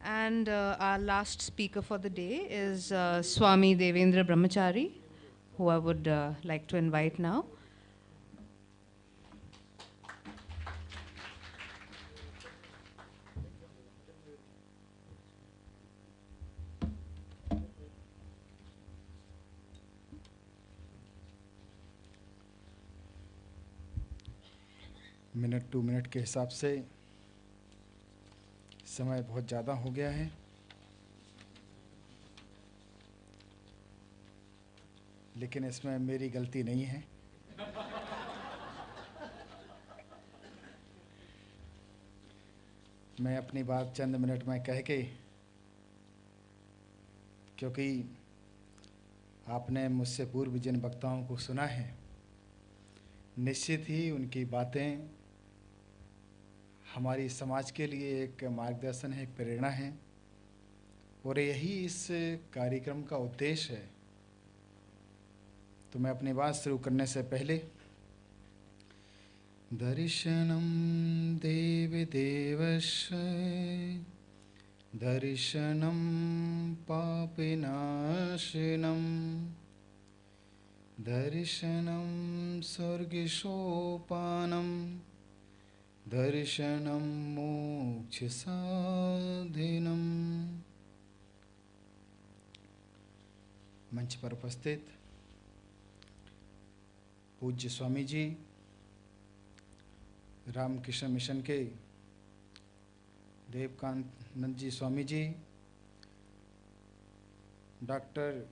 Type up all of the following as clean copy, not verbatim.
And our last speaker for the day is Swami Devendra Brahmachari, who I would like to invite now. Minute to minute के हिसाब से समय बहुत ज़्यादा हो गया है। लेकिन इसमें मेरी गलती नहीं है। मैं अपनी बात चंद मिनट में कह के, क्योंकि आपने मुझसे पूर्व जिन वक्ताओं को सुना है, निश्चित ही उनकी बातें हमारी समाज के लिए एक मार्गदर्शन है, एक प्रेरणा है, और यही इस कार्यक्रम का उद्देश्य है। तो मैं अपनी बात शुरू करने से पहले दर्शनम देव देवस्य दर्शनम पापनाशनम दर्शनम स्वर्गसोपानम दर्शनम मोक्ष साधनम। मंच पर उपस्थित पूज्य स्वामी जी, रामकृष्ण मिशन के देवकानंद जी Swami ji, doctor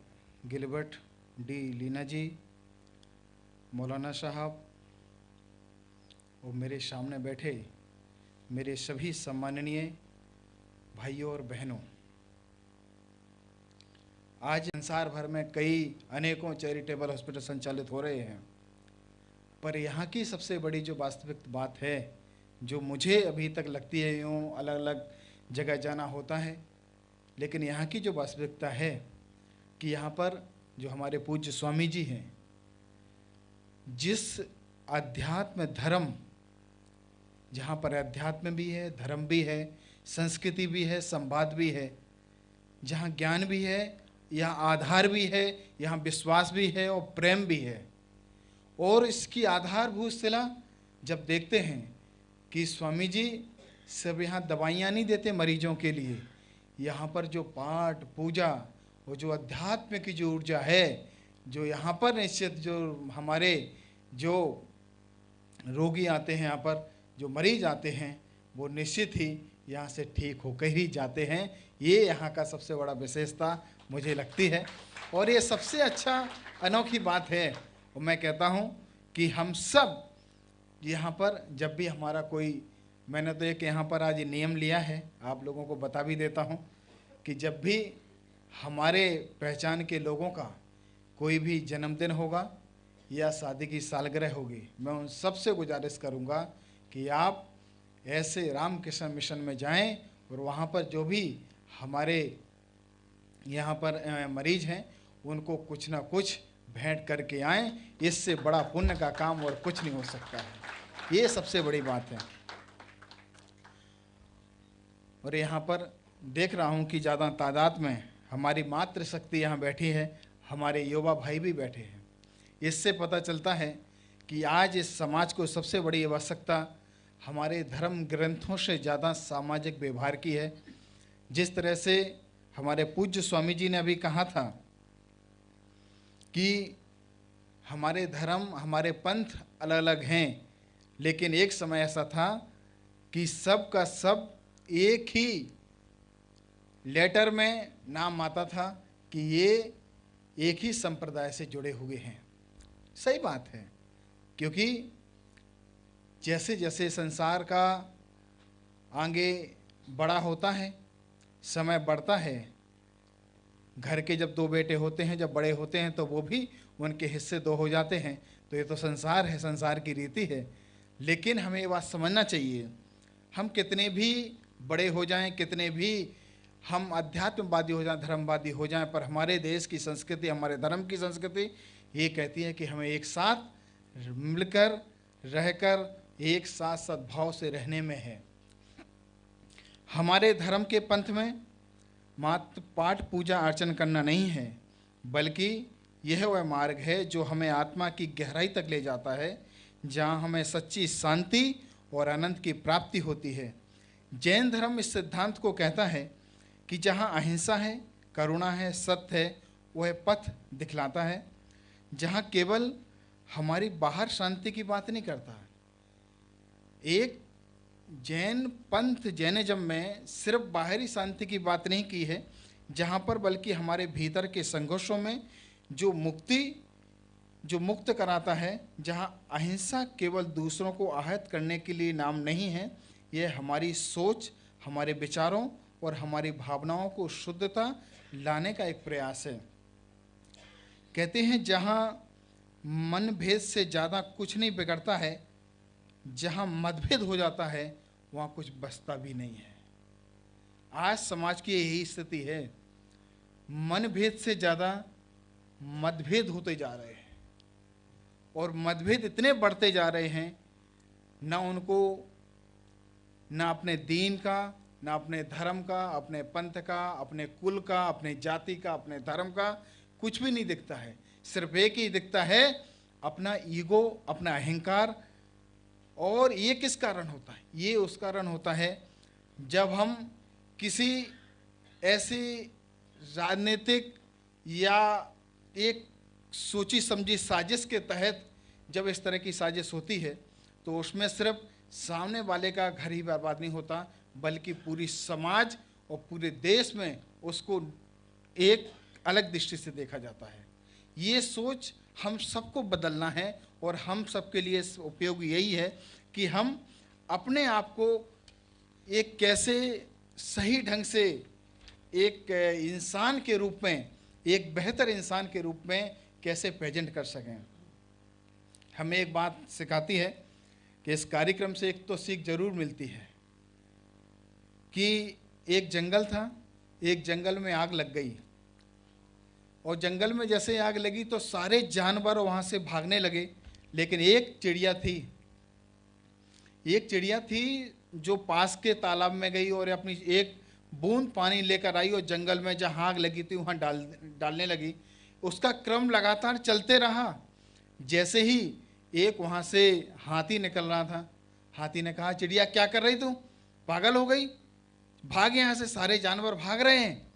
Gilbert D Leena जी, मौलाना साहब, और मेरे सामने बैठे मेरे सभी सम्माननीय भाइयों और बहनों, आज संसार भर में अनेकों चैरिटेबल हॉस्पिटल संचालित हो रहे हैं, पर यहाँ की सबसे बड़ी जो वास्तविक बात है, जो मुझे अभी तक लगती है, यूँ अलग अलग जगह जाना होता है, लेकिन यहाँ की जो वास्तविकता है कि यहाँ पर जो हमारे पूज्य स्वामी जी हैं, जिस अध्यात्म धर्म, जहाँ पर अध्यात्म भी है, धर्म भी है, संस्कृति भी है, संवाद भी है, जहाँ ज्ञान भी है, यहाँ आधार भी है, यहाँ विश्वास भी है और प्रेम भी है। और इसकी आधारभूत शिला जब देखते हैं कि स्वामी जी सब यहाँ दवाइयाँ नहीं देते मरीजों के लिए, यहाँ पर जो पाठ पूजा और जो अध्यात्म की जो ऊर्जा है, जो यहाँ पर निश्चित जो हमारे जो रोगी आते हैं, यहाँ पर जो मरीज आते हैं, वो निश्चित ही यहाँ से ठीक होकर ही जाते हैं। ये यहाँ का सबसे बड़ा विशेषता मुझे लगती है, और ये सबसे अच्छा अनोखी बात है। और मैं कहता हूँ कि हम सब यहाँ पर जब भी हमारा कोई, मैंने तो एक यहाँ पर आज नियम लिया है, आप लोगों को बता भी देता हूँ कि जब भी हमारे पहचान के लोगों का कोई भी जन्मदिन होगा या शादी की सालगिरह होगी, मैं उन सबसे गुजारिश करूँगा कि आप ऐसे रामकृष्ण मिशन में जाएं और वहाँ पर जो भी हमारे यहाँ पर मरीज हैं, उनको कुछ ना कुछ भेंट करके आएं। इससे बड़ा पुण्य का काम और कुछ नहीं हो सकता है। ये सबसे बड़ी बात है। और यहाँ पर देख रहा हूँ कि ज़्यादा तादाद में हमारी मातृशक्ति यहाँ बैठी है, हमारे युवा भाई भी बैठे हैं। इससे पता चलता है कि आज इस समाज को सबसे बड़ी आवश्यकता हमारे धर्म ग्रंथों से ज़्यादा सामाजिक व्यवहार की है। जिस तरह से हमारे पूज्य स्वामी जी ने अभी कहा था कि हमारे धर्म, हमारे पंथ अलग अलग हैं, लेकिन एक समय ऐसा था कि सब का सब एक ही लेटर में नाम आता था कि ये एक ही संप्रदाय से जुड़े हुए हैं। सही बात है, क्योंकि जैसे जैसे संसार का आगे बड़ा होता है, समय बढ़ता है, घर के जब दो बेटे होते हैं, जब बड़े होते हैं तो वो भी उनके हिस्से दो हो जाते हैं। तो ये तो संसार है, संसार की रीति है। लेकिन हमें ये बात समझना चाहिए, हम कितने भी बड़े हो जाएं, कितने भी हम अध्यात्मवादी हो जाएं, धर्मवादी हो जाएं, पर हमारे देश की संस्कृति, हमारे धर्म की संस्कृति ये कहती है कि हमें एक साथ मिलकर रहकर एक साथ सद्भाव से रहने में है। हमारे धर्म के पंथ में मात्र पाठ पूजा अर्चन करना नहीं है, बल्कि यह वह मार्ग है जो हमें आत्मा की गहराई तक ले जाता है, जहाँ हमें सच्ची शांति और आनंद की प्राप्ति होती है। जैन धर्म इस सिद्धांत को कहता है कि जहाँ अहिंसा है, करुणा है, सत्य है, वह पथ दिखलाता है। जहाँ केवल हमारी बाहर शांति की बात नहीं करता। एक जैन पंथ जैनिज्म में सिर्फ बाहरी शांति की बात नहीं की है, जहाँ पर बल्कि हमारे भीतर के संघर्षों में जो मुक्त कराता है, जहाँ अहिंसा केवल दूसरों को आहत करने के लिए नाम नहीं है, यह हमारी सोच, हमारे विचारों और हमारी भावनाओं को शुद्धता लाने का एक प्रयास है। कहते हैं जहाँ मनभेद से ज़्यादा कुछ नहीं बिगड़ता है, जहाँ मतभेद हो जाता है वहाँ कुछ बचता भी नहीं है। आज समाज की यही स्थिति है, मनभेद से ज़्यादा मतभेद होते जा रहे हैं और मतभेद इतने बढ़ते जा रहे हैं, ना उनको ना अपने दीन का, ना अपने धर्म का, अपने पंथ का, अपने कुल का, अपने जाति का, अपने धर्म का कुछ भी नहीं दिखता है। सिर्फ एक ही दिखता है, अपना ईगो, अपना अहंकार। और ये किस कारण होता है? ये उस कारण होता है जब हम किसी ऐसी राजनीतिक या एक सोची समझी साजिश के तहत जब इस तरह की साजिश होती है, तो उसमें सिर्फ सामने वाले का घर ही बर्बाद नहीं होता, बल्कि पूरी समाज और पूरे देश में उसको एक अलग दृष्टि से देखा जाता है। ये सोच हम सबको बदलना है और हम सबके लिए उपयोगी यही है कि हम अपने आप को एक कैसे सही ढंग से एक इंसान के रूप में, एक बेहतर इंसान के रूप में कैसे प्रेजेंट कर सकें। हमें एक बात सिखाती है कि इस कार्यक्रम से एक तो सीख जरूर मिलती है कि एक जंगल था, एक जंगल में आग लग गई और जंगल में जैसे आग लगी तो सारे जानवर वहाँ से भागने लगे, लेकिन एक चिड़िया थी जो पास के तालाब में गई और अपनी एक बूंद पानी लेकर आई और जंगल में जहाँ आग लगी थी वहाँ डालने लगी। उसका क्रम लगातार चलते रहा। जैसे ही एक वहाँ से हाथी निकल रहा था, हाथी ने कहा, चिड़िया क्या कर रही तू, पागल हो गई, भाग यहाँ से, सारे जानवर भाग रहे हैं।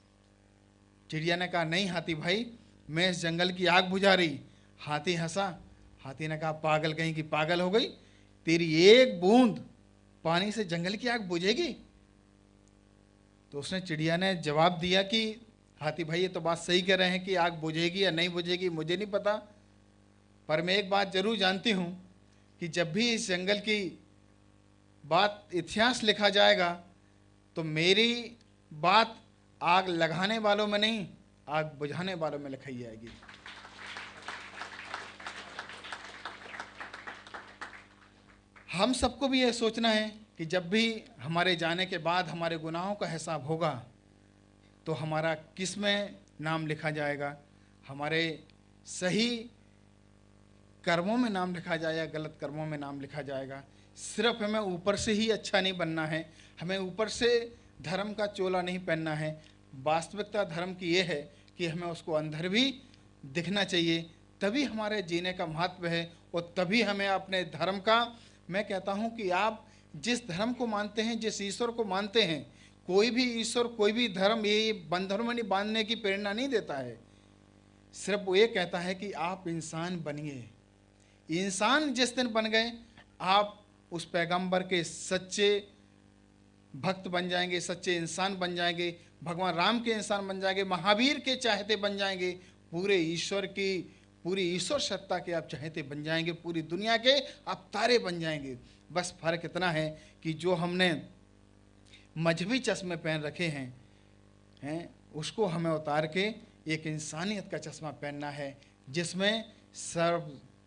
चिड़िया ने कहा, नहीं हाथी भाई, मैं इस जंगल की आग बुझा रही। हाथी हंसा। हाथी ने कहा, पागल कहीं की पागल हो गई, तेरी एक बूंद पानी से जंगल की आग बुझेगी? तो उसने, चिड़िया ने जवाब दिया कि हाथी भाई ये तो बात सही कह रहे हैं कि आग बुझेगी या नहीं बुझेगी मुझे नहीं पता, पर मैं एक बात जरूर जानती हूँ कि जब भी इस जंगल की बात इतिहास लिखा जाएगा तो मेरी बात आग लगाने वालों में नहीं, आग बुझाने वालों में लिखाई जाएगी। हम सबको भी यह सोचना है कि जब भी हमारे जाने के बाद हमारे गुनाहों का हिसाब होगा तो हमारा किस में नाम लिखा जाएगा, हमारे सही कर्मों में नाम लिखा जाएगा, गलत कर्मों में नाम लिखा जाएगा। सिर्फ हमें ऊपर से ही अच्छा नहीं बनना है, हमें ऊपर से धर्म का चोला नहीं पहनना है। वास्तविकता धर्म की ये है कि हमें उसको अंदर भी दिखना चाहिए, तभी हमारे जीने का महत्व है और तभी हमें अपने धर्म का, मैं कहता हूँ कि आप जिस धर्म को मानते हैं, जिस ईश्वर को मानते हैं, कोई भी ईश्वर, कोई भी धर्म ये बंधनों में नहीं बांधने की प्रेरणा नहीं देता है। सिर्फ वो ये कहता है कि आप इंसान बनिए। इंसान जिस दिन बन गए, आप उस पैगंबर के सच्चे भक्त बन जाएंगे, सच्चे इंसान बन जाएंगे, भगवान राम के इंसान बन जाएंगे, महावीर के चाहते बन जाएंगे, पूरे ईश्वर की, पूरी ईश्वर सत्ता के आप चाहते बन जाएंगे, पूरी दुनिया के आप तारे बन जाएंगे। बस फर्क इतना है कि जो हमने मजहबी चश्मे पहन रखे हैं उसको हमें उतार के एक इंसानियत का चश्मा पहनना है,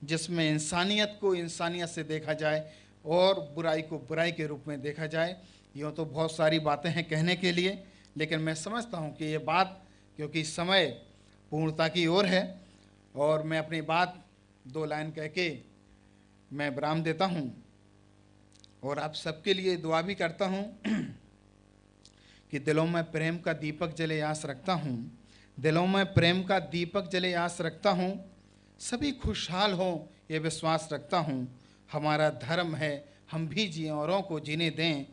जिसमें इंसानियत को इंसानियत से देखा जाए और बुराई को बुराई के रूप में देखा जाए। यूँ तो बहुत सारी बातें हैं कहने के लिए, लेकिन मैं समझता हूँ कि ये बात, क्योंकि समय पूर्णता की ओर है, और मैं अपनी बात 2 लाइन कह के मैं विराम देता हूँ और आप सबके लिए दुआ भी करता हूँ। कि दिलों में प्रेम का दीपक जले आस रखता हूँ, दिलों में प्रेम का दीपक जले आस रखता हूँ, सभी खुशहाल हों ये विश्वास रखता हूँ। हमारा धर्म है हम भी जिएं औरों को जीने दें,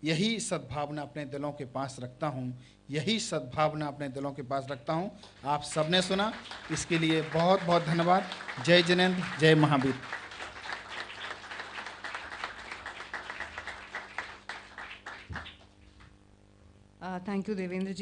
यही सद्भावना अपने दिलों के पास रखता हूँ, यही सद्भावना अपने दिलों के पास रखता हूँ। आप सबने सुना, इसके लिए बहुत बहुत धन्यवाद। जय जिनेंद्र, जय Mahavir. Thank you, Devendra ji.